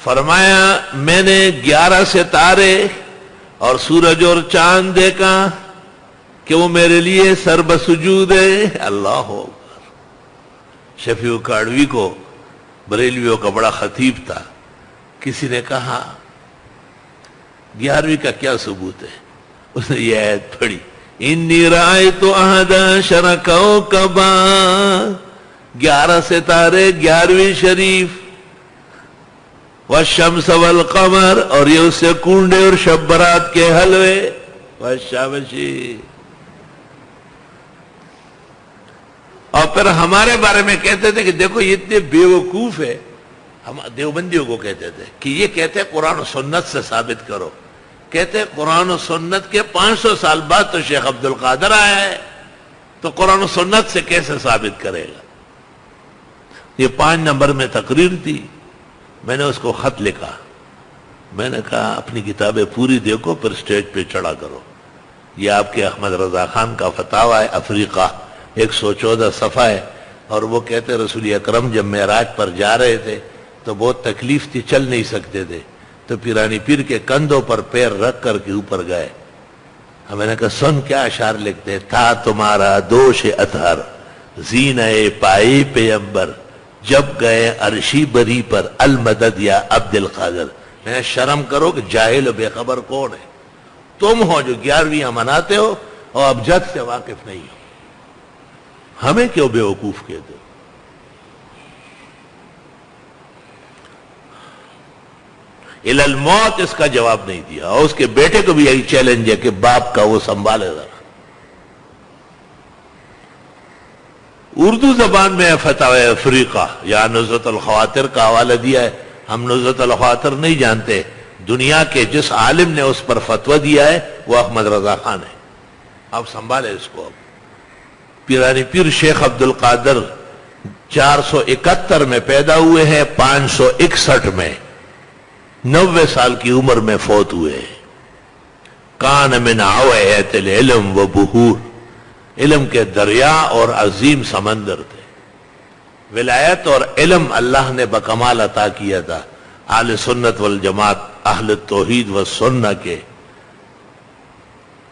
فرمایا میں نے 11 ستارے اور سورج اور چاند دیکھا کہ وہ میرے لیے سر بسجود ہے. اللہ اکبر. شفیع کاڑوی کو بریلویوں کا بڑا خطیب تھا. کسی نے کہا 11ویں کا کیا ثبوت ہے؟ اس نے یہ آیت پڑھی انی رأیت احد عشر کوکبا. 11 ستارے 11ویں شریف والشمس والقمر اور یہ اس سے کنڈے اور شب برات کے حلوے والشمسی. اور پھر ہمارے بارے میں کہتے تھے کہ دیکھو یہ اتنے بیوقوف ہے. ہم دیوبندیوں کو کہتے تھے کہ یہ کہتے ہیں قرآن و سنت سے ثابت کرو. کہتے ہیں قرآن و سنت کے 500 سال بعد تو شیخ عبد القادر آیا ہے تو قرآن و سنت سے کیسے ثابت کرے گا. یہ 5 نمبر میں تقریر تھی. میں نے اس کو خط لکھا. میں نے کہا اپنی کتابیں پوری دیکھو پھر سٹیج پہ چڑھا کرو. یہ آپ کے احمد رضا خان کا فتاوی ہے افریقہ 114 صفحہ ہے. اور وہ کہتے رسول اکرم جب معراج پر جا رہے تھے تو بہت تکلیف تھی, چل نہیں سکتے تھے, تو پیرانی پیر کے کندھوں پر پیر رکھ کر کے اوپر گئے. میں نے کہا سن کیا اشعار لکھتے ہیں تھا تمہارا دوش اطہر زینہ پائے پیمبر جب گئے عرشی بری پر المدد یا عبد القادر. میں شرم کرو کہ جاہل و بے خبر کون ہے. تم ہو جو 11ویں مناتے ہو اور ابجد سے واقف نہیں ہو. ہمیں کیوں بے وقوف کہتے ہو؟ الی الموت اس کا جواب نہیں دیا. اور اس کے بیٹے کو بھی یہی چیلنج ہے کہ باپ کا وہ سنبھالے ذرا. اردو زبان میں فتاوی افریقہ یا نزہۃ الخواطر کا حوالہ دیا ہے. ہم نزہۃ الخواطر نہیں جانتے. دنیا کے جس عالم نے اس پر فتویٰ دیا ہے وہ احمد رضا خان ہے. اب سنبھالے اس کو. اب پیرانی پیر شیخ عبد القادر 471 میں پیدا ہوئے ہیں, 561 میں 90 سال کی عمر میں فوت ہوئے. کان من اوعیۃ العلم و بحور, علم کے دریا اور عظیم سمندر تھے. ولایت اور علم اللہ نے بکمال عطا کیا تھا. اہل سنت والجماعت اہل توحید و سنہ کے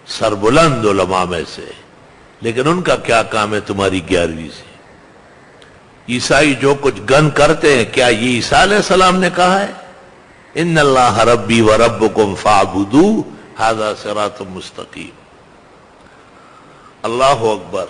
سربلند علماء میں سے. لیکن ان کا کیا کام ہے تمہاری 11ویں سے؟ عیسائی جو کچھ گن کرتے ہیں, کیا یہ عیسیٰ علیہ السلام نے کہا ہے ان اللہ ربی و ربکم فاعبدوہ ھذا صراط مستقیم؟ اللہ اکبر.